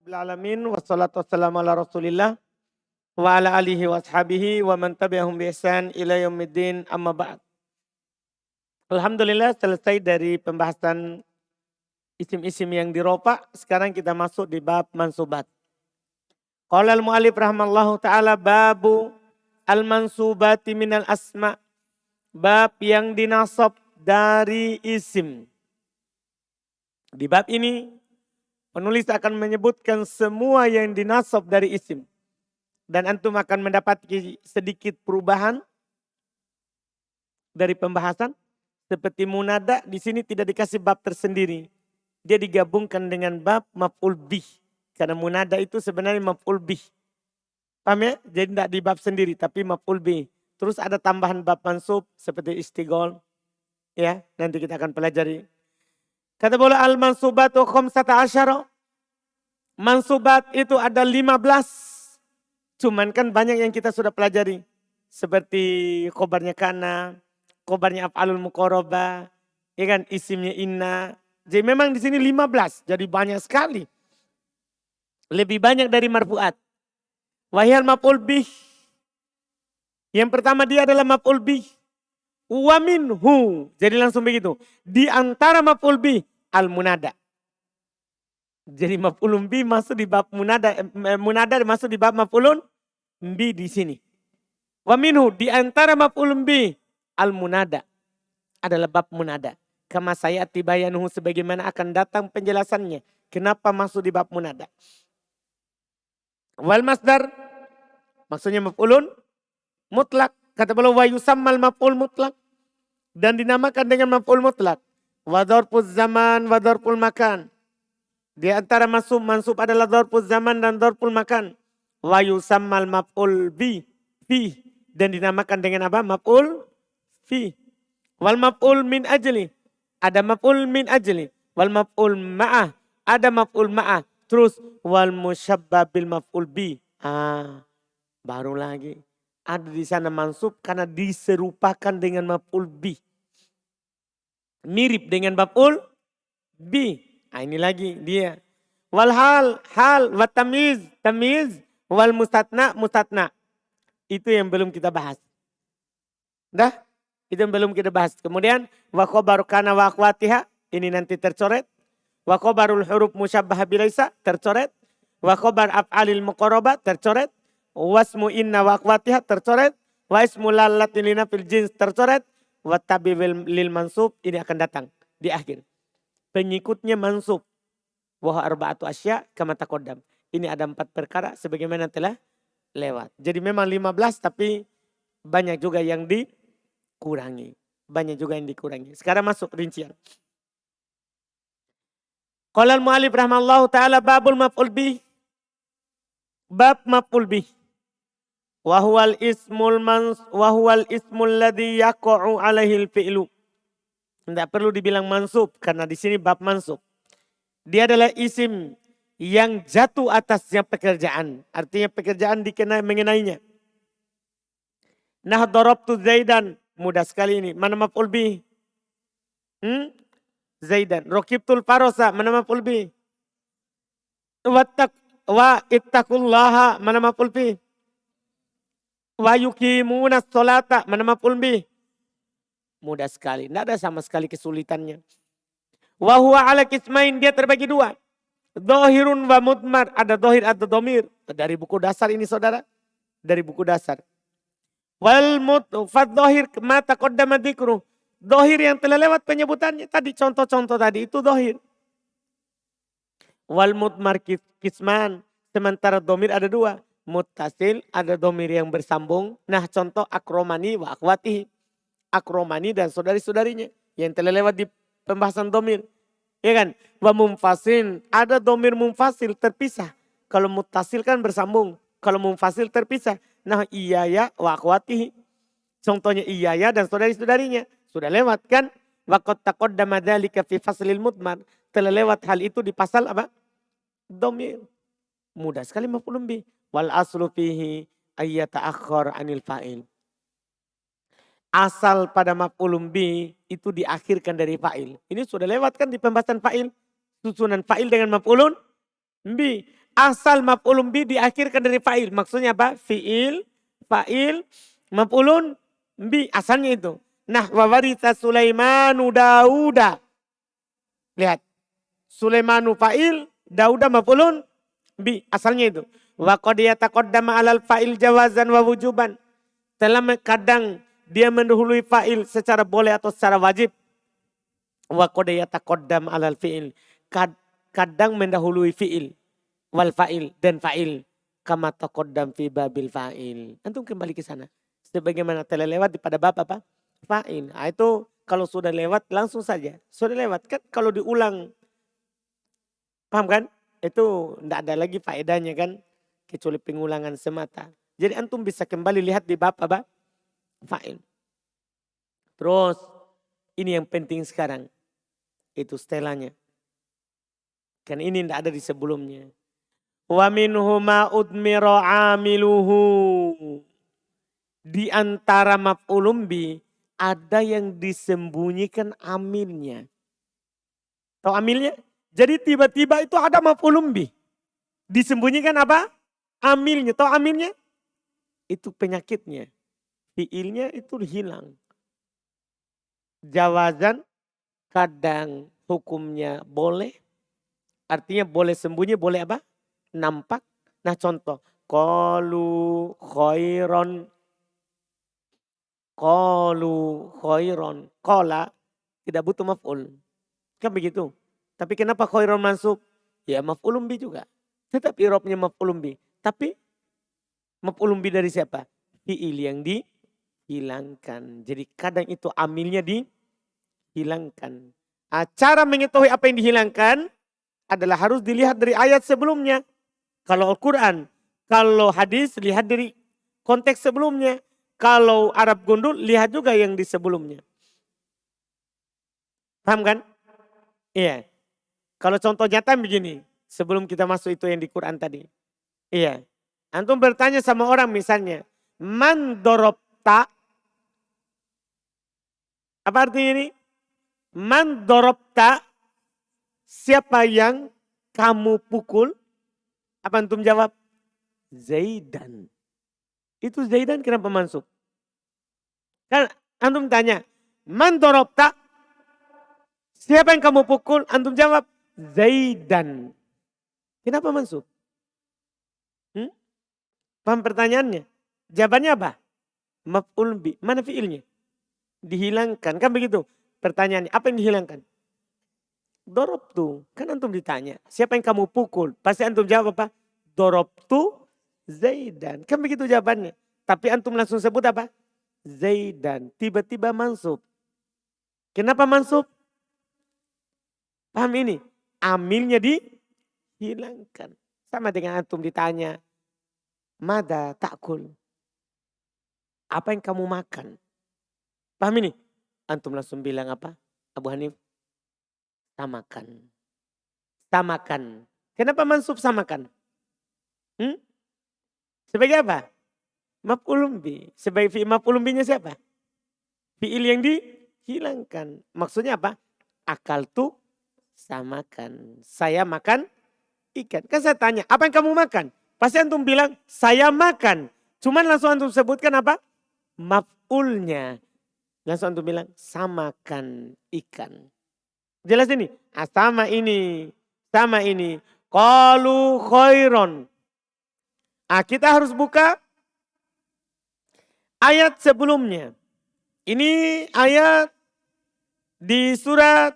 Alamin wassalatu wassalamu ala Rasulillah wa ala alihi wa ashabihi wa man tabi'ahum bi ihsan ila yaumiddin amma ba'd. Alhamdulillah selesai dari pembahasan isim-isim yang diropa, sekarang kita masuk di bab mansubat. Qala al-mu'allif rahimallahu taala babu al-mansubati minal asma, bab yang dinasab dari isim. Di bab ini penulis akan menyebutkan semua yang dinasab dari isim. Dan antum akan mendapat sedikit perubahan dari pembahasan. Seperti munada di sini tidak dikasih bab tersendiri. Dia digabungkan dengan bab maf'ul bih. Karena munada itu sebenarnya maf'ul bih. Paham ya? Jadi tidak di bab sendiri tapi maf'ul bih. Terus ada tambahan bab mansub seperti istigol. Ya, nanti kita akan pelajari. Kata bola al-mansubatu khamsata asyara. Mansubat itu ada 15. Cuman kan banyak yang kita sudah pelajari. Seperti khobarnya kana, khobarnya af'alul muqarabah, ya kan, isimnya inna. Jadi memang di sini 15, jadi banyak sekali. Lebih banyak dari marfu'at. Wahyal maf'ul bih. Yang pertama dia adalah maf'ul bih. Wa minhu. Jadi langsung begitu. Di antara maf'ul bih al-munada. Jadi maf'ulun bih masuk di bab munada, munada masuk di bab maf'ulun bih di sini. Wa minhu di antara maf'ulun bih al-munada adalah bab munada. Kama sayati bayanuhu sebagaimana akan datang penjelasannya. Kenapa masuk di bab munada. Wal masdar maksudnya maf'ulun mutlak. Kata beliau wa yusammal maf'ul mutlak. Dan dinamakan dengan maf'ul mutlak. Wa dzarfuz zaman wa dzarful makan. Di antara mansub adalah dzarfuz zaman dan dzarful makan. Wa yusammal maf'ul bi fi, dan dinamakan dengan apa? Maf'ul fi. Wal maf'ul min ajli. Ada maf'ul min ajli. Wal maf'ul ma'ah. Ada maf'ul ma'ah. Terus wal musyabbah bil maf'ul bi. Baru lagi. Ada di sana mansub karena diserupakan dengan maf'ul bi. Mirip dengan maf'ul bi. Ini lagi dia. Wal hal, wa tamiz, wal mustatna. Itu yang belum kita bahas. Dah? Itu yang belum kita bahas. Kemudian wa khobaru kana wa akhwatiha, ini nanti tercoret. Wa khobarul huruf musyabbah bilaisa, tercoret. Wa khobar af'alil muqarabah, tercoret. Wasmu inna wa akhwatiha, tercoret. Wa ismu lallatilina fil jins, tercoret. Wa tabi lil mansub, ini akan datang di akhir. Pengikutnya mansub. Wa arba'atu asya kama taqaddam. Ini ada 4 perkara sebagaimana telah lewat. Jadi memang 15 tapi banyak juga yang dikurangi. Banyak juga yang dikurangi. Sekarang masuk rincian. Qala al-mu'allif rahimallahu ta'ala babul maf'ul bih. Bab maf'ul bih. Wa huwal ismul ladzi yaqa'u alaihi al-fi'lu. Tidak perlu dibilang mansub karena di sini bab mansub. Dia adalah isim yang jatuh atasnya pekerjaan. Artinya pekerjaan mengenainya. Nah darabtu Zaidan. Mudah sekali ini. Mana maf'ul bih? Zaidan. Rokibtul farosa. Mana maf'ul bih? Wa ittaqullaha. Mana maf'ul bih? Wa yuqimuna sholata. Mana maf'ul bih? Mudah sekali. Tidak ada sama sekali kesulitannya. Wa huwa ala kismain. Dia terbagi 2. Dohirun wa mudmar. Ada dohir atau domir. Dari buku dasar ini saudara. Dari buku dasar. Wal mudfad dohir mata qaddama dzikru. Dohir yang telah lewat penyebutannya. Tadi contoh-contoh tadi itu dohir. Wal mudmar kisman. Sementara domir ada 2. Muttasil ada domir yang bersambung. Nah contoh akromani wa akhwatihi. Akromani dan saudari-saudarinya yang telah lewat di pembahasan domir. Ya kan? Wa mumfasil, ada domir mumfasil terpisah. Kalau muttasil kan bersambung. Kalau mumfasil terpisah. Nah iyaya wa akhwatihi. Contohnya iyaya dan saudari-saudarinya. Sudah lewat kan? Wa qad taqaddama dzalika fi faslil mudmar. Telah lewat hal itu di pasal apa? Domir. Mudah sekali maf'ulun bih. Wal aslu fihi ayyata'akhkhar anil fa'il. Asal pada maf'ulun bih itu diakhirkan dari fa'il. Ini sudah lewat kan di pembahasan fa'il. Susunan fa'il dengan maf'ulun bih. asal maf'ulun bi diakhirkan dari fa'il. Maksudnya apa? Fi'il, fa'il, maf'ulun bi. Asalnya itu. Nah, wa waritha Sulaimanu Dauda. Lihat. Sulaimanu fa'il, Dauda maf'ulun bi. Asalnya itu. Wa qad yataqaddama alal fa'il jawazan wa wujuban. Kadang dia mendahului fa'il secara boleh atau secara wajib. Wa qad yataqaddam alal fi'il. Kadang mendahului fi'il. Wal fa'il dan fa'il. Kama taqaddam fi babil fa'il. Antum kembali ke sana. Sebagaimana telah lewat pada bab apa? Fa'il. Nah, itu kalau sudah lewat langsung saja. Sudah lewat kan kalau diulang. Paham kan? Itu tidak ada lagi faedahnya kan. Kecuali pengulangan semata. Jadi antum bisa kembali lihat di bab apa? Fa'il. Terus ini yang penting sekarang. Itu setelahnya. Kan ini tidak ada di sebelumnya. Wa minhuma udmira amiluhu. Di antara maf'ulun bi ada yang disembunyikan amilnya. Tahu amilnya? Jadi tiba-tiba itu ada maf'ulun bi. Disembunyikan apa? Amilnya. Tahu amilnya? Itu penyakitnya. Fiilnya itu hilang. Jawazan kadang hukumnya boleh. Artinya boleh sembunyi, boleh apa? Nampak. Nah contoh. Qalu khairon. Qalu khairon. Qala tidak butuh maf'ul. Kan begitu. Tapi kenapa khairon masuk? Ya maf'ulun bi juga. Tetap i'rabnya maf'ulun bi. Tapi maf'ulun bi dari siapa? Fi'il yang dihilangkan. Jadi kadang itu amilnya dihilangkan. Nah, cara mengetahui apa yang dihilangkan adalah harus dilihat dari ayat sebelumnya. Kalau Al-Quran, kalau hadis lihat dari konteks sebelumnya. Kalau Arab gundul lihat juga yang di sebelumnya. Paham kan? Iya. Kalau contoh nyata begini. Sebelum kita masuk itu yang di Quran tadi. Iya. Antum bertanya sama orang misalnya. Man dorobta. Apa artinya ini? Man dorobta. Siapa yang kamu pukul? Apa antum jawab? Zaidan. Itu Zaidan kenapa masuk? Kan antum tanya. Man dorobta. Siapa yang kamu pukul? Antum jawab. Zaidan. Kenapa masuk? Paham pertanyaannya? Jawabannya apa? Maf'ul bi. Mana fiilnya? Dihilangkan. Kan begitu? Pertanyaannya. Apa yang dihilangkan? Dorobtu. Kan antum ditanya. Siapa yang kamu pukul? Pasti antum jawab apa? Dorobtu Zaidan. Kan begitu jawabannya. Tapi antum langsung sebut apa? Zaidan. Tiba-tiba mansub. Kenapa mansub? Paham ini? Amilnya dihilangkan. Sama dengan antum ditanya. Mada ta'kul. Apa yang kamu makan? Paham ini? Antum langsung bilang apa? Abu Hanif. Samakan. Samakan. Kenapa mansub samakan? Sebagai apa? Maf'ulun bi. Sebagai maf'ulun bi-nya siapa? Fi'il yang dihilangkan. Maksudnya apa? Akal tuh samakan. Saya makan ikan. Kan saya tanya, apa yang kamu makan? Pasti antum bilang, saya makan. Cuman langsung antum sebutkan apa? Maf'ulnya. Langsung antum bilang, samakan ikan. Jelas ini? Ah, sama ini. Sama ini. Qalu khairon. Ah, kita harus buka ayat sebelumnya. Ini ayat di surat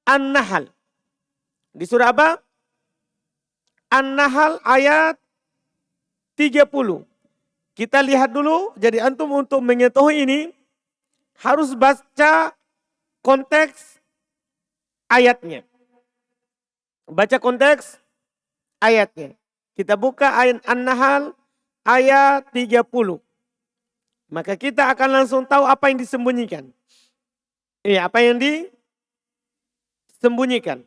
An-Nahl. Di surah apa? An-Nahl ayat 30. Kita lihat dulu. Jadi antum untuk mengetahui ini harus baca konteks ayatnya. Baca konteks ayatnya. Kita buka ayat An-Nahl ayat 30. Maka kita akan langsung tahu apa yang disembunyikan. Iya, apa yang disembunyikan.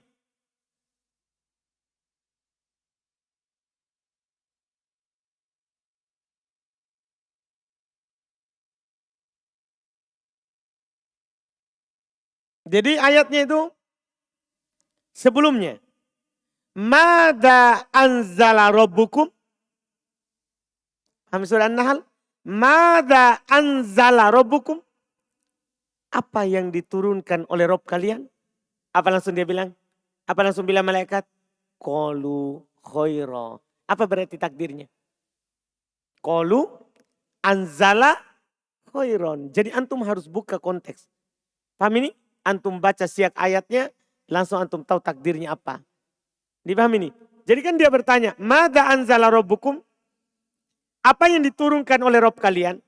Jadi ayatnya itu sebelumnya. Mada anzala rabbukum. Paham surah An-Nahl? Mada anzala rabbukum. Apa yang diturunkan oleh Rob kalian? Apa langsung dia bilang? Apa langsung bilang malaikat? Qalu khaira. Apa berarti takdirnya? Qalu anzala khairon. Jadi antum harus buka konteks. Paham ini? Antum baca siak ayatnya, langsung antum tahu takdirnya apa. Dipahami ini? Jadi kan dia bertanya, Mada anzala rabbukum? Apa yang diturunkan oleh Rob kalian?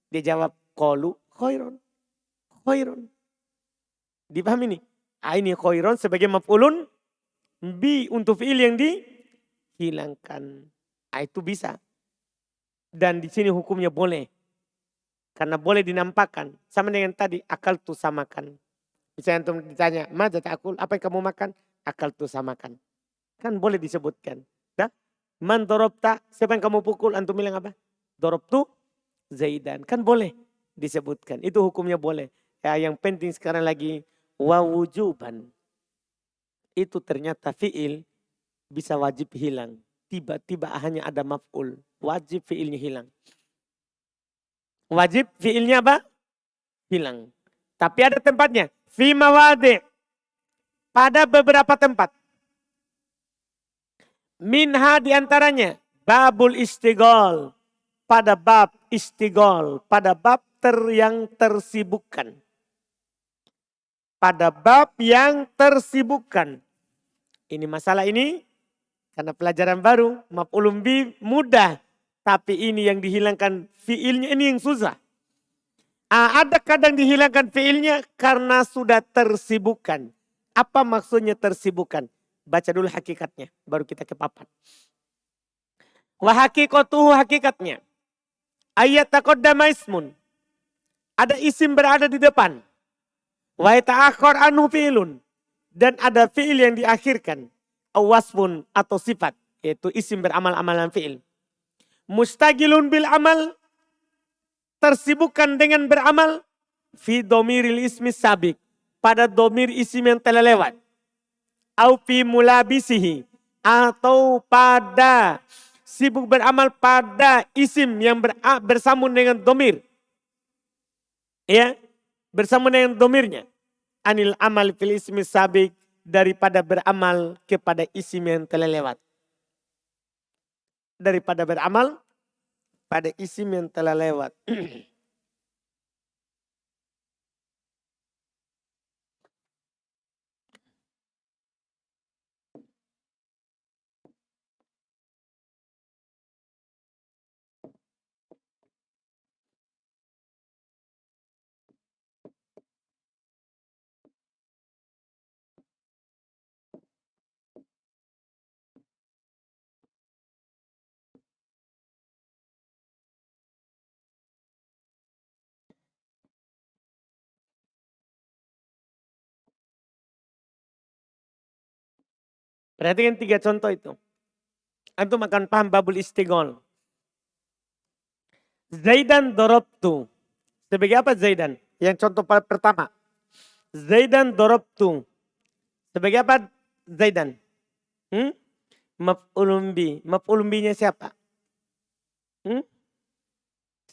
Dia jawab, qalu khairon. Khairon. Dipahami ini? Ini khairon sebagai maf'ulun bi untuk fi'il yang dihilangkan. Itu bisa. Dan di sini hukumnya boleh. Karena boleh dinampakkan. Sama dengan tadi, akal tu samakan. Misalnya antum ditanya, Mada ta'kul, apa yang kamu makan? Akal tu samakan. Kan boleh disebutkan. Dah? Man dorobta, siapa yang kamu pukul? Antum bilang apa? Dorobtu Zaidan. Kan boleh disebutkan. Itu hukumnya boleh. Ya, yang penting sekarang lagi wawujuban. Itu ternyata fi'il bisa wajib hilang. Tiba-tiba hanya ada maf'ul. Wajib fi'ilnya hilang. Wajib fi'ilnya apa? Hilang. Tapi ada tempatnya. Fi mawadi'. Pada beberapa tempat. Minha diantaranya. Babul istigol. Pada bab istigol. Pada bab yang tersibukkan. Pada bab yang tersibukkan. Ini masalah ini. Karena pelajaran baru. Maf'ulun bi mudah. Tapi ini yang dihilangkan fiilnya ini yang susah. Ada kadang dihilangkan fiilnya karena sudah tersibukkan. Apa maksudnya tersibukkan? Baca dulu hakikatnya. Baru kita ke papan. Wa hakikatuhu hakikatnya. Ayat taqaddama ismun. Ada isim berada di depan. Wa ta'akhir anhu fi'lun. Dan ada fi'il yang diakhirkan. Wasfun atau sifat. Yaitu isim beramal-amalan fi'il. Mustagilun bil amal. Tersibukkan dengan beramal. Fi domiril ismi sabik. Pada domir isim yang telah lewat. Au fi mulabisihi. Atau pada sibuk beramal pada isim yang bersambung dengan domir. Ya, bersambung dengan domirnya. Anil amal fil ismi sabik. Daripada beramal kepada isim yang telah lewat. Daripada beramal pada isim yang telah lewat. Perhatikan 3 contoh itu. Antum akan paham babul istigol. Zaidan dorobtu. Sebagai apa Zaidan? Yang contoh pertama. Zaidan dorobtu. Sebagai apa Zaidan? Maf'ulun bi. Maf'ulun bi-nya siapa?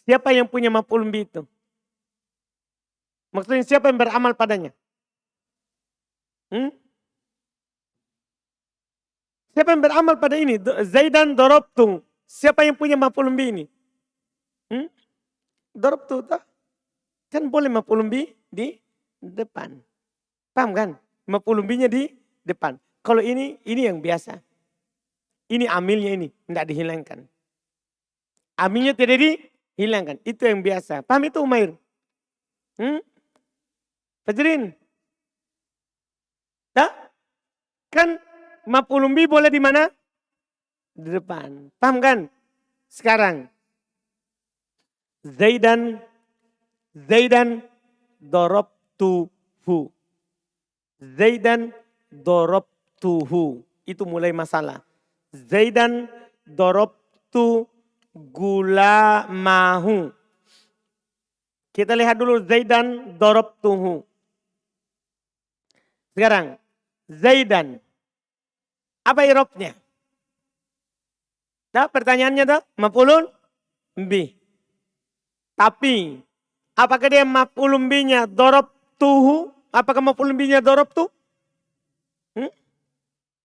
Siapa yang punya maf'ulun bi itu? Maksudnya siapa yang beramal padanya? Siapa yang beramal pada ini? Zaidan dorobtu. Siapa yang punya maf'ulun bi ini? Dorobtu. Kan boleh maf'ulun bi di depan. Paham kan? Maf'ulun bi-nya di depan. Kalau ini yang biasa. Ini amilnya ini. Tidak dihilangkan. Amilnya tidak dihilangkan. Itu yang biasa. Paham itu Umair? Fajrin? Kan maf'ulun bi boleh di mana? Di depan. Paham kan? Sekarang. Zaidan dorobtuhu. Zaidan dorobtuhu. Itu mulai masalah. Zaidan dorobtu gulamahu. Kita lihat dulu Zaidan dorobtuhu. Sekarang. Zaidan. Apa irobnya? Nah, pertanyaannya tuh, maf'ulun bih. Tapi, apakah dia maf'ulun bihnya dorob tuhu? Apakah maf'ulun bihnya dorob tuh? Hmm?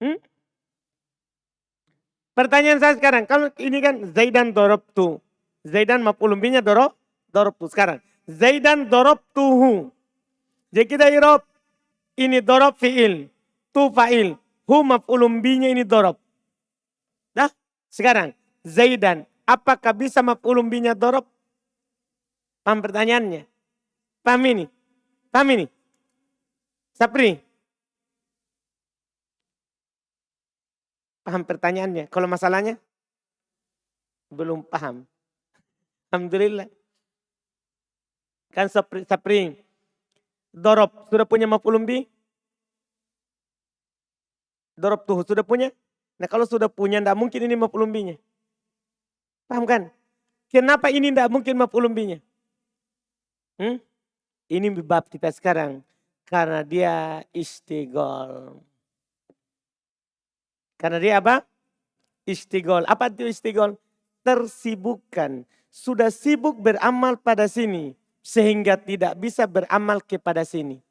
Hmm? Pertanyaan saya sekarang, kalau ini kan Zaidan dorob tuh. Zaidan maf'ulun bihnya dorob tuh. Sekarang, Zaidan dorob tuhu. Jadi kita irob, ini dorob fi'il, tu fa'il, hu maf'ulun bihnya ini dorob. Dah, sekarang Zaidan, apakah bisa maf'ulun bihnya dorob? Paham pertanyaannya? Paham ini? Paham ini? Sapri? Paham pertanyaannya? Kalau masalahnya? Belum paham. Alhamdulillah. Kan Sapri, dorob sudah punya maf'ulun bih? Dorob tuh sudah punya? Nah kalau sudah punya, tidak mungkin ini maf'ulun bihnya. Paham kan? Kenapa ini tidak mungkin maf'ulun bihnya? Ini bab kita sekarang. Karena dia istigol. Karena dia apa? Istigol. Apa itu istigol? Tersibukkan. Sudah sibuk beramal pada sini. Sehingga tidak bisa beramal kepada sini.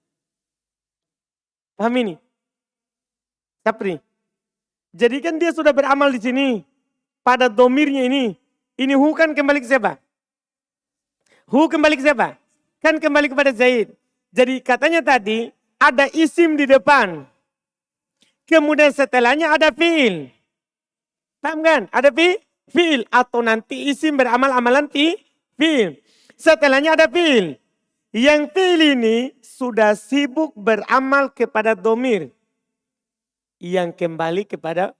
Paham ini? Sapri. Jadi kan dia sudah beramal di sini. Pada domirnya ini. Ini hu kan kembali ke siapa? Hu kembali ke siapa? Kan kembali kepada Zaid. Jadi katanya tadi ada isim di depan. Kemudian setelahnya ada fi'il. Paham kan? Ada fi'il. Atau nanti isim beramal amalan fi'il. Setelahnya ada fi'il. Yang fi'il ini sudah sibuk beramal kepada domir. Yang kembali kepada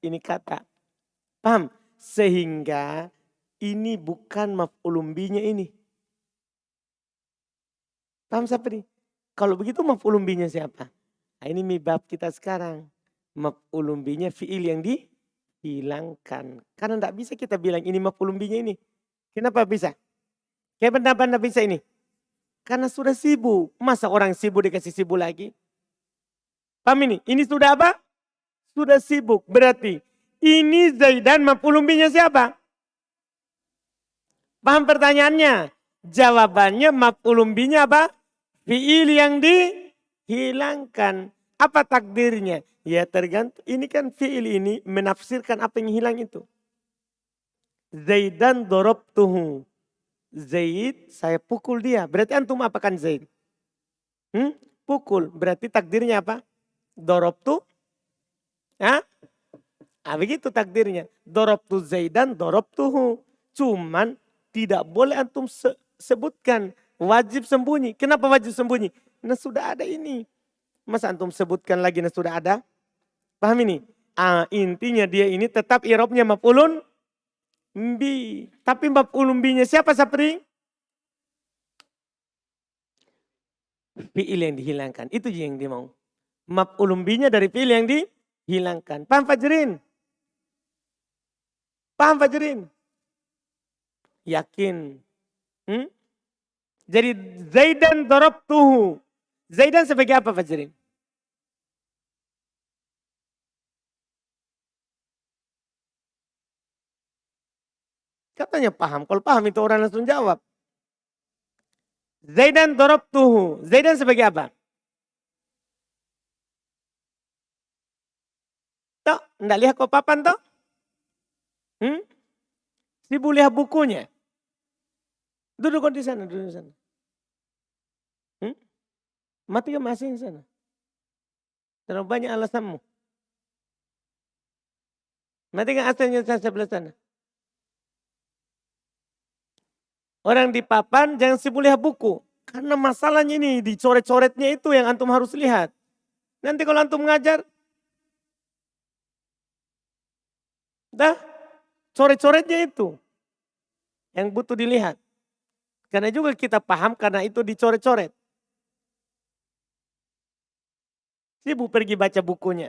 ini kata. Paham? Sehingga ini bukan maf'ulun bihnya ini. Paham Sapri? Kalau begitu maf'ulun bihnya siapa? Nah, ini bab kita sekarang. Maf'ulun bihnya fi'il yang dihilangkan. Karena tidak bisa kita bilang ini maf'ulun bihnya ini. Kenapa bisa? Kenapa tidak bisa ini? Karena sudah sibuk. Masa orang sibuk dikasih sibuk lagi? Paham ini? Ini sudah apa? Sudah sibuk. Berarti ini Zaidan maf'ulun bihnya siapa? Paham pertanyaannya? Jawabannya maf'ulun bihnya apa? Fi'il yang dihilangkan. Apa takdirnya? Ya tergantung. Ini kan fi'il ini menafsirkan apa yang hilang itu. Zaidan dorobtuhu. Zaid saya pukul dia. Berarti antum apakan Zaid? Pukul. Berarti takdirnya apa? Dorobtu. Begitu takdirnya. Dorobtu Zaidan dorobtuhu. Cuman tidak boleh antum sebutkan. Wajib sembunyi. Kenapa wajib sembunyi? Nah sudah ada ini. Masa antum sebutkan lagi nah sudah ada? Paham ini? Intinya dia ini tetap irobnya maf'ulun bi. Tapi maf'ulun binya siapa Sapri? Fi'il yang dihilangkan. Itu yang dia mau. Maf'ulun binya dari fi'il yang dihilangkan. Paham Fajrin? Paham Fajrin? Yakin? Jadi Zaidan dorobtuhu. Zaidan sebagai apa Fajrin? Katanya paham. Kalau paham itu orang langsung jawab. Zaidan dorobtuhu. Zaidan sebagai apa? Toh, enggak lihat kok papan toh? Sibuk lihat bukunya. Duduk di sana, duduk di sana. Mati ke masih di sana. Terlalu banyak alasanmu. Mati ke asalnya sebelah sana. Orang di papan jangan sibuk lihat buku. Karena masalahnya ini di coret-coretnya itu yang antum harus lihat. Nanti kalau antum ngajar. Coret-coretnya itu. Yang butuh dilihat. Karena juga kita paham karena itu dicoret-coret. Sibuk pergi baca bukunya.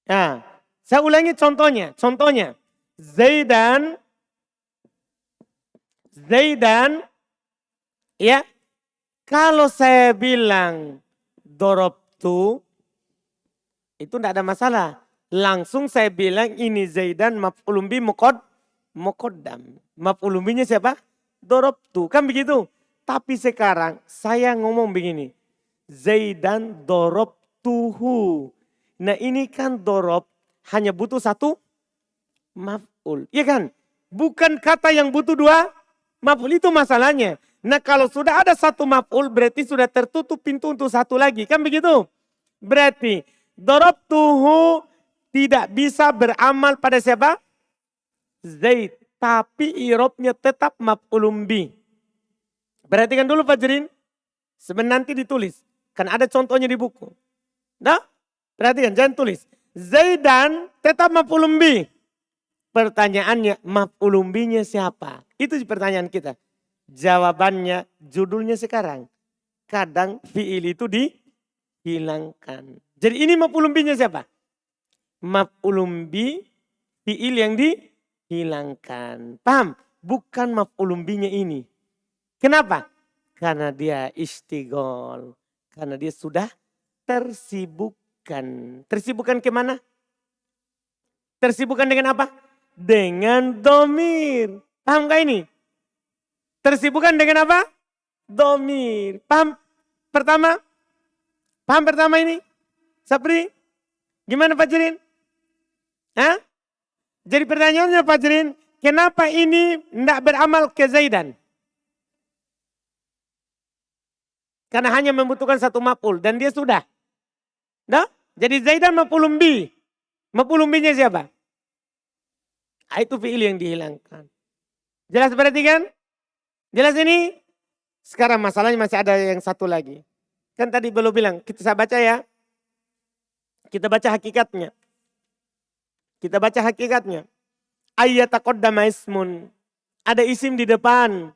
Nah, saya ulangi contohnya. Contohnya, Zaidan, ya, kalau saya bilang tu, itu tidak ada masalah. Langsung saya bilang ini Zaidan maf'ulun bi muqaddam. Maf'ulun binya siapa? Dorobtu. Kan begitu. Tapi sekarang saya ngomong begini. Zaidan dorobtuhu. Nah ini kan dorob hanya butuh satu maf'ul. Iya kan? Bukan kata yang butuh dua maf'ul, itu masalahnya. Nah kalau sudah ada satu maf'ul berarti sudah tertutup pintu untuk satu lagi. Kan begitu? Berarti dorobtuhu tidak bisa beramal pada siapa? Zaid. Tapi irobnya tetap maf'ulun bi. Perhatikan dulu Fajrin. Sebenarnya nanti ditulis. Kan ada contohnya di buku. Nah, perhatikan jangan tulis. Zaidan tetap maf'ulun bi. Pertanyaannya maf'ulun binya siapa? Itu pertanyaan kita. Jawabannya judulnya sekarang. Kadang fi'il itu dihilangkan. Jadi ini maf'ulun binya siapa? Maf'ulun bi fi'il yang dihilangkan. Paham? Bukan maf'ulun binya ini. Kenapa? Karena dia istigol. Karena dia sudah tersibukkan. Tersibukkan kemana? Tersibukkan dengan apa? Dengan domir. Paham gak ini? Tersibukkan dengan apa? Domir. Paham pertama? Paham pertama ini? Sapri? Gimana Fajrin? Hah? Jadi pertanyaannya Fajrin, kenapa ini tidak beramal ke Zaidan? Karena hanya membutuhkan satu maf'ul dan dia sudah. Nah, jadi Zaidan maf'ulun bi. Maf'ulun binya siapa? Itu fi'il yang dihilangkan. Jelas berarti kan? Jelas ini? Sekarang masalahnya masih ada yang satu lagi. Kan tadi belum bilang, kita baca ya. Kita baca hakikatnya. Kita baca hakikatnya. Ayyataqaddama ismun. Ada isim di depan.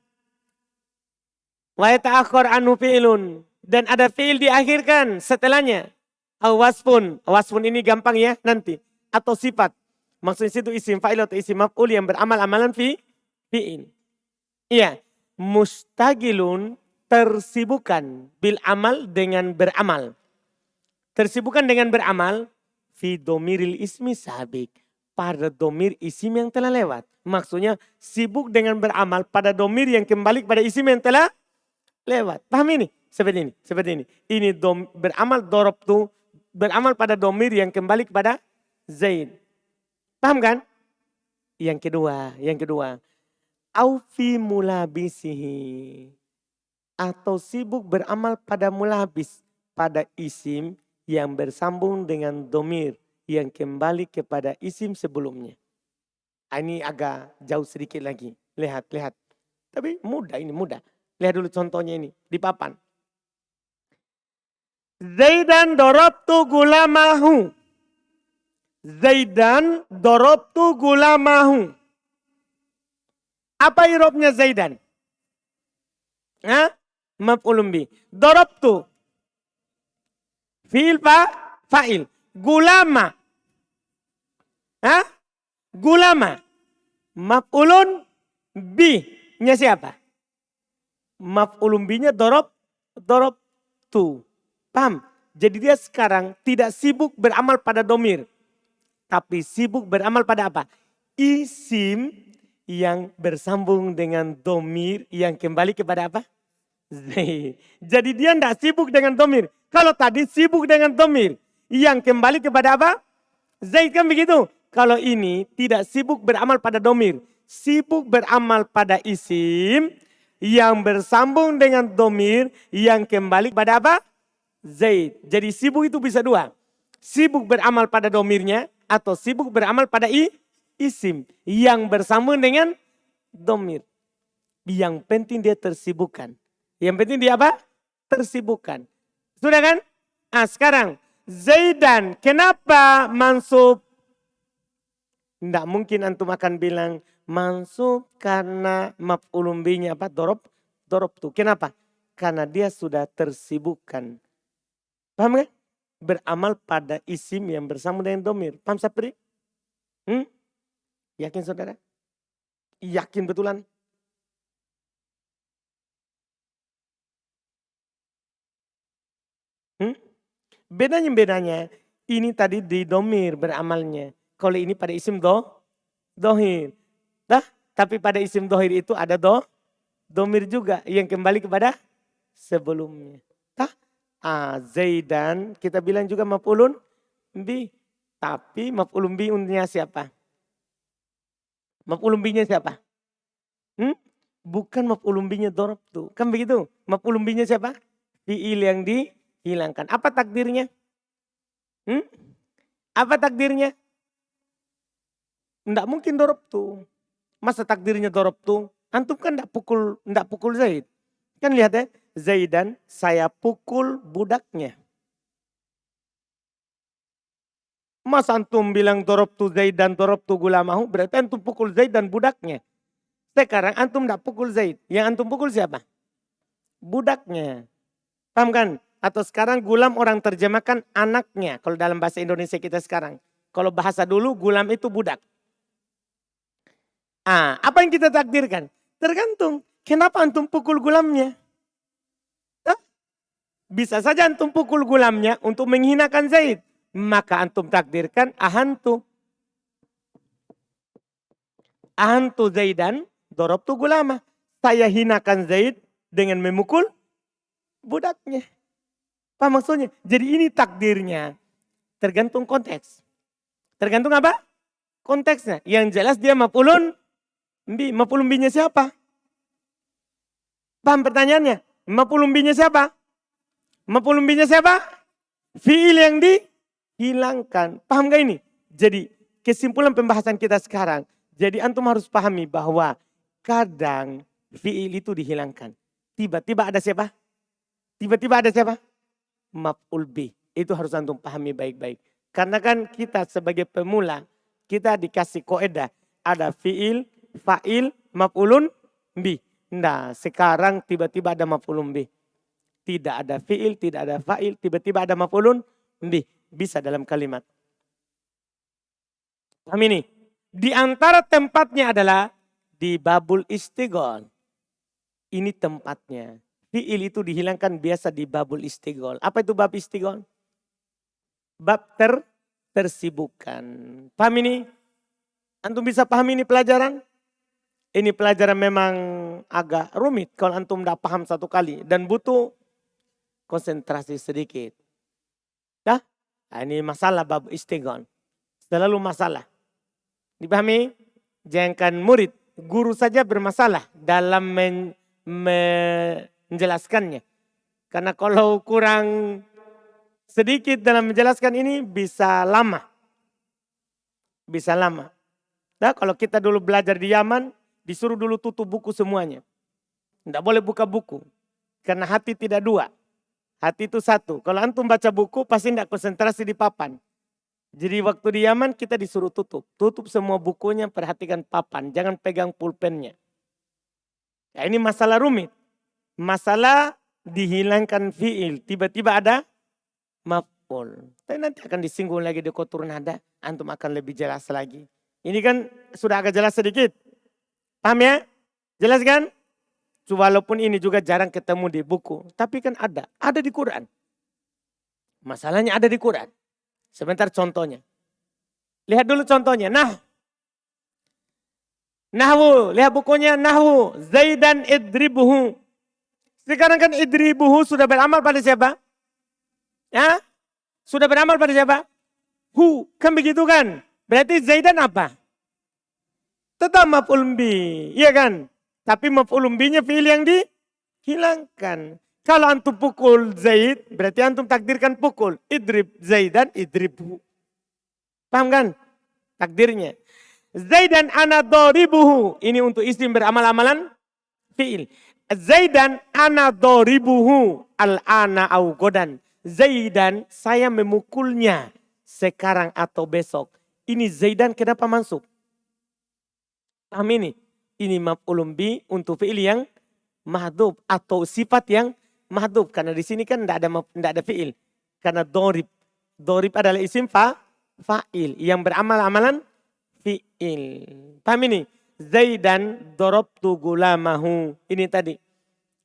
Wa yata'akhkhar anhu fi'lun. Dan ada fi'il diakhirkan setelahnya. Wasfun. Wasfun ini gampang ya nanti. Atau sifat. Maksudnya itu isim fa'il atau isim maf'ul yang beramal-amalan fi'il. Iya. Mustagilun tersibukan bil amal dengan beramal. Tersibukan dengan beramal. Fi domiril ismi sabik. Pada domir isim yang telah lewat. Maksudnya sibuk dengan beramal pada domir yang kembali pada isim yang telah lewat. Paham ini? Seperti ini. Seperti ini. Ini beramal dorob tu. Beramal pada domir yang kembali kepada Zaid. Paham kan? Yang kedua. Aufi mulabisihi. Atau sibuk beramal pada mulabis. Pada isim yang bersambung dengan domir yang kembali kepada isim sebelumnya. Ini agak jauh sedikit lagi. Lihat. Tapi mudah ini, mudah. Lihat dulu contohnya ini di papan. Zaidan dorobtu gulamahu. Zaidan dorobtu gulamahu. Apa irobnya Zaidan? Maf'ulun bi. Dorobtu. Fi'il fa'il. Gulama. Gulama. Maf'ulun bi-nya siapa? Maf'ulun bi-nya dorob tu. Paham? Jadi dia sekarang tidak sibuk beramal pada domir. Tapi sibuk beramal pada apa? Isim yang bersambung dengan domir yang kembali kepada apa? Zaid. Jadi dia tidak sibuk dengan domir. Kalau tadi sibuk dengan domir yang kembali kepada apa? Zaid, kan begitu. Kalau ini tidak sibuk beramal pada domir. Sibuk beramal pada isim yang bersambung dengan domir yang kembali kepada apa? Zaid. Jadi sibuk itu bisa dua. Sibuk beramal pada domirnya atau sibuk beramal pada isim yang bersambung dengan domir. Yang penting dia tersibukkan. Yang penting dia apa? Tersibukkan. Sudah kan? Nah sekarang Zaidan kenapa mansub? Tidak mungkin antum akan bilang mansub karena maf'ulun bihi apa? Dorob tu. Kenapa? Karena dia sudah tersibukkan. Paham kan? Beramal pada isim yang bersambung dengan domir. Paham Sapri? Yakin saudara? Yakin betulan? Bedanya ini tadi di domir beramalnya. Kalau ini pada isim dohir. Tapi pada isim dohir itu ada domir juga yang kembali kepada sebelumnya. Zaidan kita bilang juga maf'ulun bi. Tapi maf'ulun bi-nya siapa? Maf'ulun bi-nya siapa? Bukan maf'ulun bi-nya darabtu. Kan begitu? Maf'ulun bi-nya siapa? Fi'il yang dihilangkan. Apa takdirnya? Apa takdirnya? Enggak mungkin darabtu. Masa takdirnya darabtu? Antum kan enggak pukul Zaid. Kan lihat ya, Zaidan saya pukul budaknya. Masa antum bilang darabtu Zaid dan darabtu gulamahu, berarti antum pukul Zaid dan budaknya. Sekarang antum enggak pukul Zaid, yang antum pukul siapa? Budaknya. Paham kan? Atau sekarang gulam orang terjemahkan anaknya. Kalau dalam bahasa Indonesia kita sekarang. Kalau bahasa dulu gulam itu budak. Apa yang kita takdirkan? Tergantung. Kenapa antum pukul gulamnya? Bisa saja antum pukul gulamnya untuk menghinakan Zaid. Maka antum takdirkan ahantu. Ahantu Zaidan, darabtu gulama. Saya hinakan Zaid dengan memukul budaknya. Apa maksudnya? Jadi ini takdirnya. Tergantung konteks. Tergantung apa? Konteksnya. Yang jelas dia maf'ulun bi. Maf'ulun bi-nya siapa? Paham pertanyaannya? Maf'ulun bi-nya siapa? Maf'ulun bi-nya siapa? Fi'il yang dihilangkan. Paham gak ini? Jadi kesimpulan pembahasan kita sekarang. Jadi antum harus pahami bahwa kadang fi'il itu dihilangkan. Tiba-tiba ada siapa? Tiba-tiba ada siapa? Maf'ul bi. Itu harus antum pahami baik-baik. Karena kan kita sebagai pemula, kita dikasih koedah. Ada fi'il, fa'il, maf'ulun bi. Nah sekarang tiba-tiba ada maf'ulun bi. Tidak ada fi'il, tidak ada fa'il, tiba-tiba ada maf'ulun bi. Bisa dalam kalimat. Paham ini? Di antara tempatnya adalah di babul istigol. Ini tempatnya. Fi'il itu dihilangkan biasa di babul istigol. Apa itu bab istigol? Bab tersibukkan. Paham ini? Antum bisa paham ini pelajaran? Ini pelajaran memang agak rumit kalau antum tidak paham satu kali. Dan butuh konsentrasi sedikit. Ini masalah bab istigol. Selalu masalah. Dipahami? Jangan murid, guru saja bermasalah dalam menjelaskannya. Karena kalau kurang sedikit dalam menjelaskan ini bisa lama. Bisa lama. Kalau kita dulu belajar di Yaman, disuruh dulu tutup buku semuanya. Tidak boleh buka buku. Karena hati tidak dua. Hati itu satu. Kalau antum baca buku pasti tidak konsentrasi di papan. Jadi waktu di Yaman kita disuruh tutup. Tutup semua bukunya, perhatikan papan. Jangan pegang pulpennya. Ya, ini masalah rumit. Masalah dihilangkan fi'il. Tiba-tiba ada maf'ul. Tapi nanti akan disinggung lagi di kotur nada. Antum akan lebih jelas lagi. Ini kan sudah agak jelas sedikit. Paham ya? Jelas kan? Walaupun ini juga jarang ketemu di buku. Tapi kan ada. Ada di Quran. Masalahnya ada di Quran. Sebentar contohnya. Lihat dulu contohnya. Nahwu. Lihat bukunya Nahwu. Zaidan idribuhu. Sekarang kan idribuhu sudah beramal pada siapa? Ya? Sudah beramal pada siapa? Hu. Kan begitu kan? Berarti Zaidan apa? Tetap maf'ul bi. Iya kan? Tapi maf'ul bi-nya fi'il yang dihilangkan. Kalau antum pukul Zaid, berarti antum takdirkan pukul. Idrib Zaidan, idribhu. Paham kan? Takdirnya. Zaidan ana doribuhu. Ini untuk isim beramal-amalan fi'il. Zaidan ana doribuhu. Al-ana au godan. Zaidan saya memukulnya sekarang atau besok. Ini Zaidan kenapa masuk? Paham ini? Ini maf'ulun bi untuk fi'il yang mahdhuf atau sifat yang mahdhuf. Karena di sini kan tidak ada fi'il. Karena dorib. Dorib adalah isim fa'il yang beramal-amalan fi'il. Paham ini? Zaidan dorobtu gulamahu. Ini tadi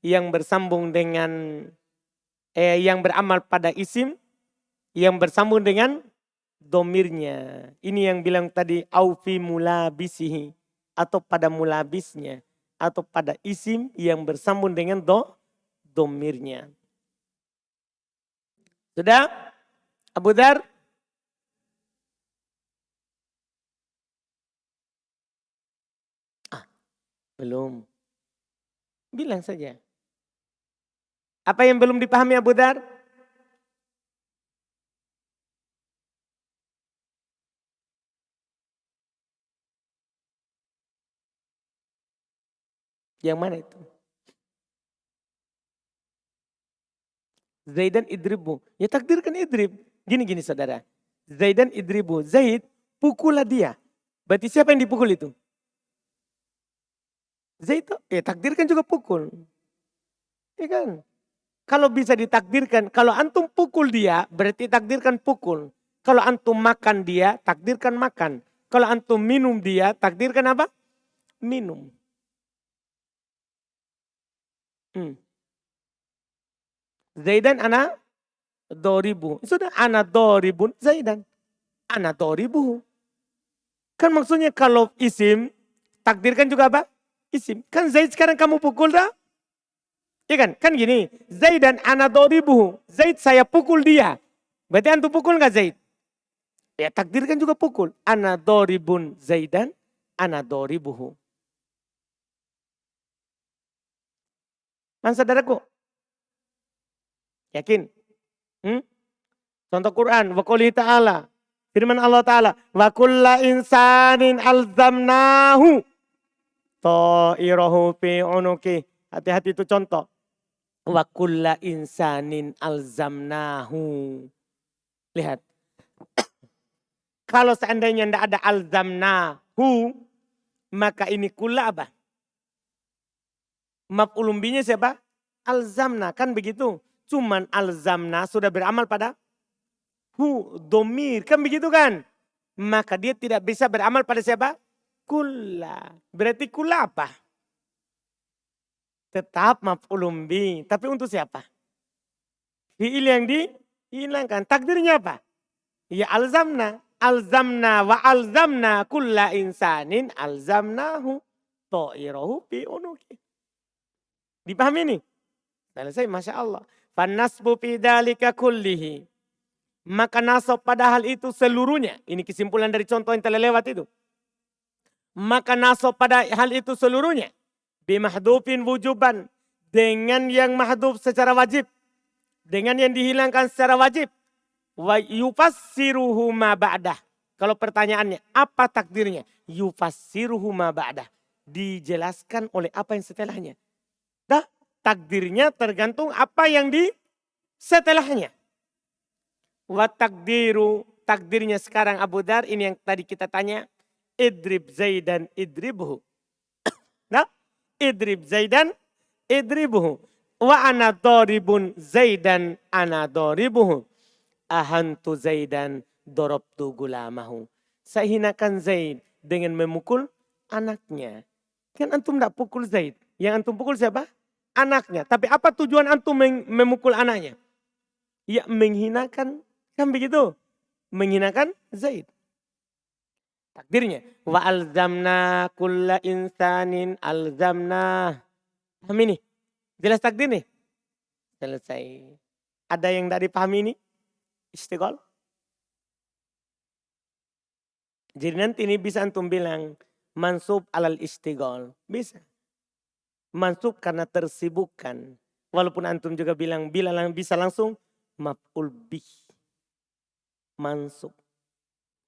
yang bersambung dengan yang beramal pada isim yang bersambung dengan domirnya. Ini yang bilang tadi aufi mulabisihi atau pada mulabisnya atau pada isim yang bersambung dengan domirnya. Sudah? Abu Dar? Belum. Bilang saja. Apa yang belum dipahami Abu Dar? Yang mana itu? Zaidan idribu. Ya takdirkan idrib. Gini saudara. Zaidan idribu. Zaid pukullah dia. Berarti siapa yang dipukul itu? Zaid takdirkan juga pukul. Ya kan? Kalau bisa ditakdirkan, kalau antum pukul dia berarti takdirkan pukul. Kalau antum makan dia, takdirkan makan. Kalau antum minum dia, takdirkan apa? Minum. Zaidan ana doribu. Sudah ana doribun Zaidan. Ana doribu. Kan maksudnya kalau isim, takdirkan juga apa? Isim. Kan Zaid sekarang kamu pukul dah? Iya kan? Kan gini. Zaidan ana doribu. Zaid saya pukul dia. Berarti antum pukul gak Zaid? Ya takdirkan juga pukul. Ana doribun Zaidan. Ana doribuhu. Man saudaraku? Yakin? Contoh Quran. Wa qoulihi ta'ala. Firman Allah Ta'ala. Wa kulla insanin alzamnahu. Ta'irahu fi unuki. Hati-hati itu contoh. Wa kulla insanin alzamnahu. Lihat. Kalau seandainya tidak ada alzamnahu. Maka ini kulla apa? Maf'ulun bihi siapa? Alzamna. Kan begitu. Cuman alzamna sudah beramal pada domir. Kan begitu kan? Maka dia tidak bisa beramal pada siapa? Kulla. Berarti kulla apa? Tetap maf'ulun bihi. Tapi untuk siapa? Fi'il yang dihilangkan. Takdirnya apa? Ya alzamna. Alzamna wa alzamna kulla insanin alzamnahu ta'irahu fi unuki. Dipahami ini? Selesai, Masya Allah. Fanasbu fi dhalika kullihi. Maka nasab pada hal itu seluruhnya. Ini kesimpulan dari contoh yang telah lewat itu. Maka nasab pada hal itu seluruhnya. Bimahdufin wujuban. Dengan yang mahduf secara wajib. Dengan yang dihilangkan secara wajib. Wa yufassiruhu ma ba'dah. Kalau pertanyaannya, apa takdirnya? Yufassiruhu ma ba'dah. Dijelaskan oleh apa yang setelahnya. Dah, takdirnya tergantung apa yang di setelahnya. Wa takdiru, takdirnya sekarang Abu Dar, ini yang tadi kita tanya. Idrib Zaidan idribhu. Nah, idrib Zaidan idribhu. Wa ana doribun Zaidan ana doribuhu. Ahantu Zaidan dorobtu gulamahu. Saya hinakan Zaid dengan memukul anaknya. Kan antum tidak pukul Zaid. Yang antum pukul siapa? Anaknya. Tapi apa tujuan antum memukul anaknya? Ya menghinakan. Kan begitu? Menghinakan Zaid. Takdirnya. Wa alzamna kulla insanin alzamna. Paham ini? Jelas takdir nih? Selesai. Ada yang tidak dipahami ini? Istiqol. Jadi nanti ini bisa antum bilang mansub alal istiqol. Bisa. Mansub karena tersibukkan. Walaupun antum juga bilang bila bisa langsung maf'ul bih. Mansub.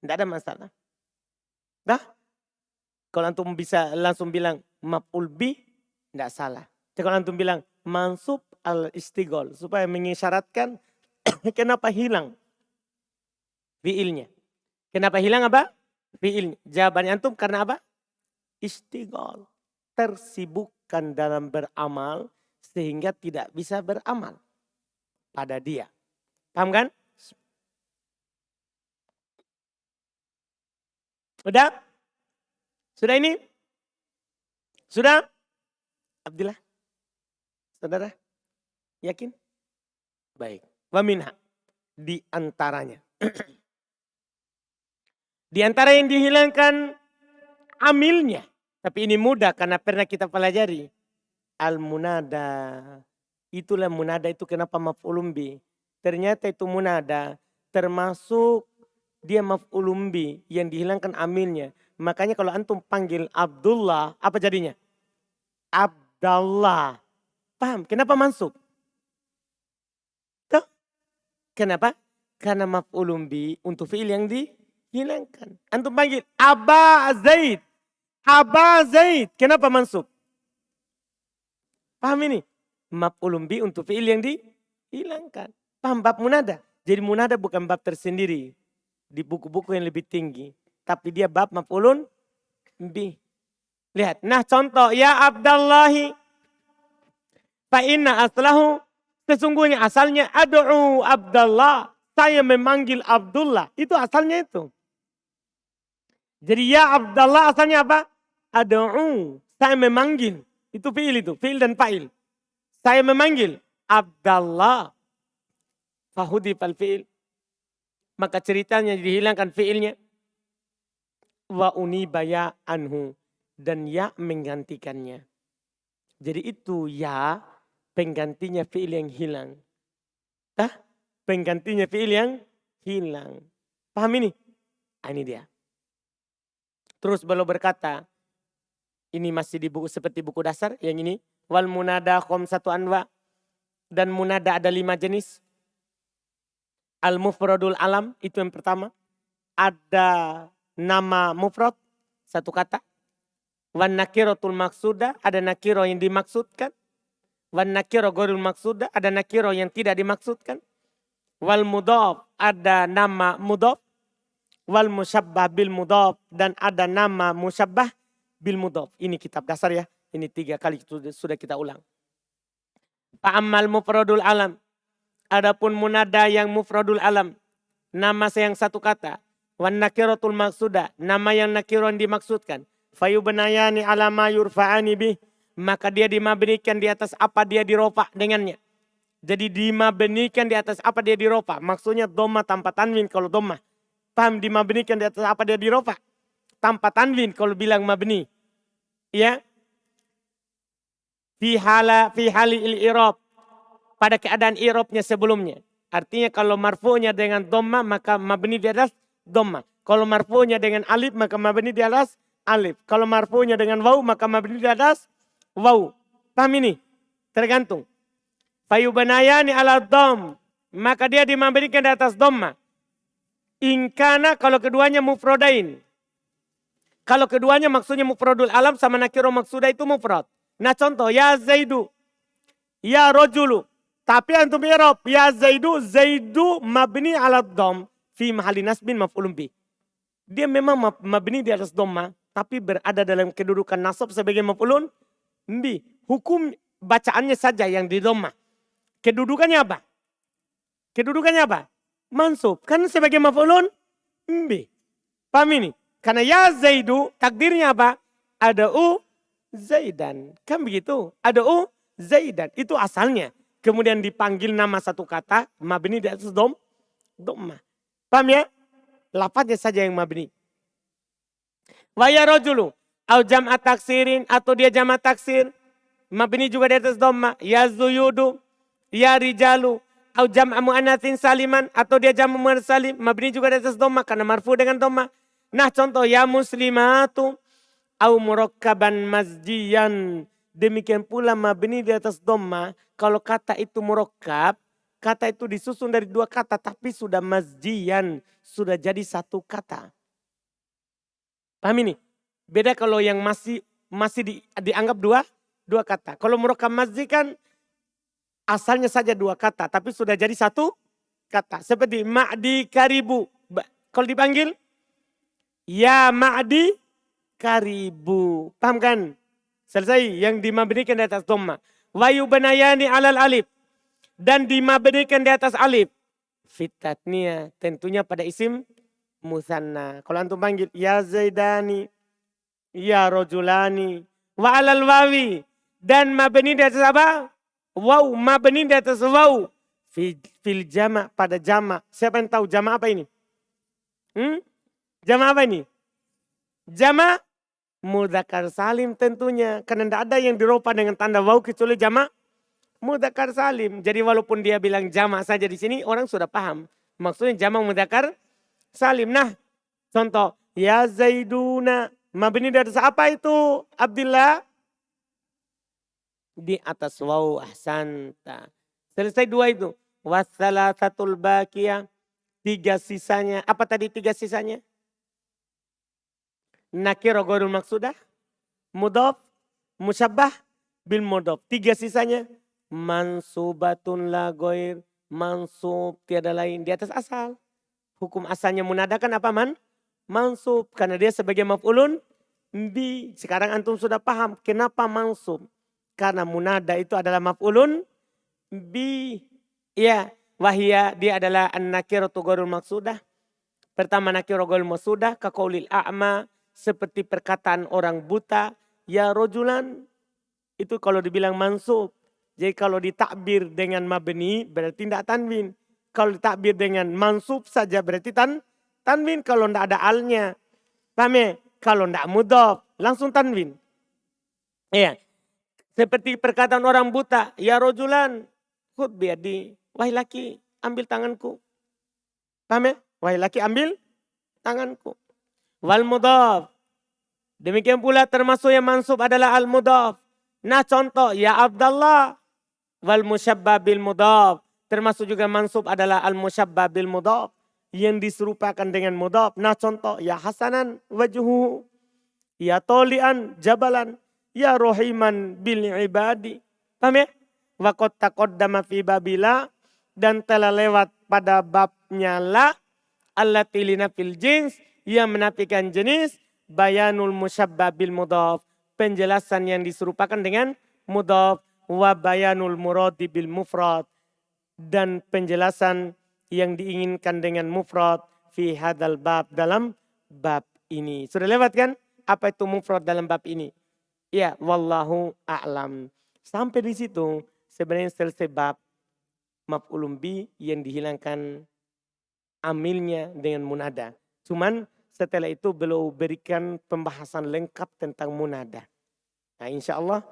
Tidak ada masalah. Dah? Kalau antum bisa langsung bilang maf'ul bih, tidak salah. Tapi kalau antum bilang mansub al istighol, supaya mengisyaratkan kenapa hilang fiilnya. Kenapa hilang apa? Fiilnya. Jawabannya antum karena apa? Istighol. Tersibukkan dalam beramal sehingga tidak bisa beramal pada dia. Paham kan? Sudah? Sudah ini? Sudah? Abdillah? Saudara? Yakin? Baik. Wa minha. di antaranya. Di antara yang dihilangkan amilnya. Tapi ini mudah karena pernah kita pelajari. Al-munada. Itulah munada itu kenapa maf'ulun bi. Ternyata itu munada termasuk dia maf'ulun bi yang dihilangkan amilnya. Makanya kalau antum panggil Abdullah, apa jadinya? Abdallah. Paham? Kenapa mansub? Tuh. Kenapa? Karena maf'ulun bi untuk fi'il yang dihilangkan. Antum panggil Aba Zaid. Aba Zaid. Kenapa mansub? Paham ini? Maf'ulun bi untuk fi'il yang dihilangkan. Paham bab munada? Jadi munada bukan bab tersendiri. Di buku-buku yang lebih tinggi. Tapi dia bab maf'ulun bi. Lihat. Nah contoh. Ya Abdallahi. Fa'inna aslahu. Sesungguhnya asalnya adu'u Abdallah. Saya memanggil Abdullah. Itu asalnya itu. Jadi ya Abdallah asalnya apa? Adu'u. Saya memanggil. Itu fi'il itu. Fi'il dan fa'il. Saya memanggil Abdallah. Fahudi fal fi'il. Maka ceritanya dihilangkan fi'ilnya. Wa unibaya anhu. Dan ya menggantikannya. Jadi itu ya penggantinya fi'il yang hilang. Penggantinya fi'il yang hilang. Paham ini? Ini dia. Terus beliau berkata. Ini masih di buku seperti buku dasar yang ini. Wal munada khamsatu anwa. Dan munada ada 5 jenis. Al mufradul alam itu yang pertama. Ada nama mufrad satu kata. Wan nakiratul maksuda ada nakiro yang dimaksudkan. Wan nakiro ghairul maksuda ada nakiro yang tidak dimaksudkan. Wal mudhaf ada nama mudhaf. Wal musyabbah bil mudhaf dan ada nama musyabbah bil mudhaf. Ini kitab dasar ya. Ini 3 kali sudah kita ulang. Fa'ammal mufradul alam. Adapun munada yang mufradul alam. Nama yang satu kata. Wan nakiratul maksuda. Nama yang nakiro yang dimaksudkan. Fayubnayani ala ma yurfa'ani bih. Maka dia dimabnikan di atas apa dia dirofa dengannya. Jadi dimabnikan di atas apa dia dirofa. Maksudnya dhamma tanpa tanwin kalau dhamma. Paham dimabnikan di atas apa dia dirofa. Tanpa tanwin kalau bilang mabni. Ya. Fi hali il-i'rab. Pada keadaan i'rabnya sebelumnya. Artinya kalau marfu'nya dengan dhamma maka mabni di atas dhamma. Kalau marfu'nya dengan alif maka mabni di atas alif. Kalau marfu'nya dengan waw maka mabni di atas waw. Paham ini? Tergantung. Fayubanayani ala dhamm. Maka dia dimabnikan di atas dhamma. Ingkana kalau keduanya mufradain. Kalau keduanya maksudnya mufradul alam sama nakiro maksuda itu mufrad. Nah contoh ya Zaidu. Ya rojulu. Tapi antum i'rab ya Zaidu. Zaidu mabni ala dhamm. Fi mahali nasbin maf'ulun bih. Dia memang mabni di atas dhamma. Tapi berada dalam kedudukan nasab sebagai maf'ulun bih. Hukum bacaannya saja yang di dhamma. Kedudukannya apa? Kedudukannya apa? Mansub. Kan sebagai maf'ulun bih. Paham ini? Karena ya Zaidu takdirnya apa? Ada'u Zaidan. Kan begitu? Ada'u Zaidan. Itu asalnya. Kemudian dipanggil nama satu kata. Mabni di atas dhamma. Paham ya? Lafadznya saja yang mabni. Wa ya rajulu. Au jam'a taksirin. Atau dia jam'a taksir. Mabni juga di atas dhamma. Ya zuyudu. Ya rijalu. Au jam'a mu'anatsin saliman. Atau dia jam'a mu'anats salim. Mabni juga di atas dhamma. Karena marfu dengan dhamma. Nah contoh ya muslimatu. Au murakkaban masjiyan. Demikian pula mabni di atas dhamma. Kalau kata itu murakkab. Kata itu disusun dari 2 kata. Tapi sudah masjiyan. Sudah jadi satu kata. Paham ini? Beda kalau yang masih dianggap dua kata. Kalau murakkab masjid kan. Asalnya saja 2 kata. Tapi sudah jadi satu kata. Seperti ma'di karibu. Kalau dipanggil. Ya ma'di karibu. Paham kan? Selesai. Yang dimabnikan di atas dhamma. Wa yubanayani alal alif. Dan dimabnikan di atas alif. Fitatnya. Tentunya pada isim musanna. Kalau antum panggil. Ya zaidani. Ya rojulani. Wa alal wawi. Dan mabni di atas apa? Waw. Mabni di atas waw. Fil jama pada jama. Siapa yang tahu jama apa ini? Jama apa ini? Jama mudzakkar salim tentunya. Karena tidak ada yang diropa dengan tanda waw kecuali jama mudzakkar salim. Jadi walaupun dia bilang jama saja di sini orang sudah paham. Maksudnya jama mudzakkar salim. Nah, contoh ya Zaiduna. Mabni dari apa itu? Abdillah di atas waw ahsanta. Selesai dua itu. Wassalasatul baqiyah. 3 sisanya. Apa tadi 3 sisanya? Nakiro ghairul maksudah. Mudhaf. Musyabbah. Bil mudhaf. 3 sisanya. Mansubatun la ghair. Mansub. Tiada lain. Di atas asal. Hukum asalnya munada kan apa mansub. Karena dia sebagai maf'ulun bi. Sekarang antum sudah paham. Kenapa mansub? Karena munada itu adalah maf'ulun bi. Ya. Wahia dia adalah an-nakiratu ghairul maksudah. Pertama nakiratu ghairul maksudah kaqaulil a'ma seperti perkataan orang buta ya rojulan itu kalau dibilang mansub. Jadi kalau ditakbir dengan mabni berarti tidak tanwin. Kalau ditakbir dengan mansub saja berarti tanwin kalau tidak ada alnya. Paham ya? Kalau tidak mudhaf langsung tanwin. Iya. Seperti perkataan orang buta ya rojulan khud biadi. Wahai laki, ambil tanganku. Paham ya? Wahai laki, ambil tanganku. Wal mudhaf. Demikian pula termasuk yang mansub adalah al mudhaf. Nah contoh, ya Abdallah. Wal musyabbah bil mudhaf. Termasuk juga mansub adalah al musyabbah bil mudhaf. Yang diserupakan dengan mudhaf. Nah contoh, ya Hasanan wajhu. Ya Tolian jabalan. Ya Rohiman bil ibadi. Paham ya? Wa qad taqaddama fi babila. Dan telah lewat pada babnya la allati linafil jins yang menafikan jenis bayanul musyabbah bil mudhaf penjelasan yang diserupakan dengan mudhaf wa bayanul muradi bil mufrad dan penjelasan yang diinginkan dengan mufrad fi hadal bab dalam bab ini. Sudah lewat kan? Apa itu mufrad dalam bab ini? Ya, wallahu a'lam. Sampai di situ sebenarnya selesai bab maf'ulun bi yang dihilangkan amilnya dengan munada. Cuman setelah itu beliau berikan pembahasan lengkap tentang munada. Nah insya Allah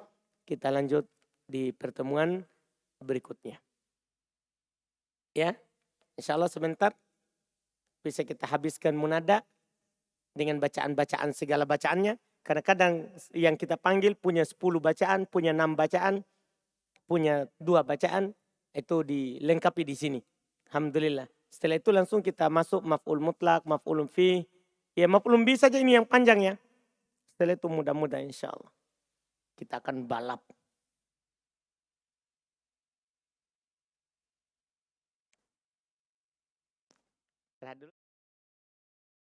kita lanjut di pertemuan berikutnya. Ya, insya Allah sebentar bisa kita habiskan munada dengan bacaan-bacaan segala bacaannya. Karena kadang yang kita panggil punya 10 bacaan, punya 6 bacaan, punya 2 bacaan. Itu dilengkapi di sini. Alhamdulillah. Setelah itu langsung kita masuk maf'ul mutlak, maf'ulun fi. Ya maf'ulun bi saja ini yang panjang ya. Setelah itu mudah-mudahan insya Allah. Kita akan balap.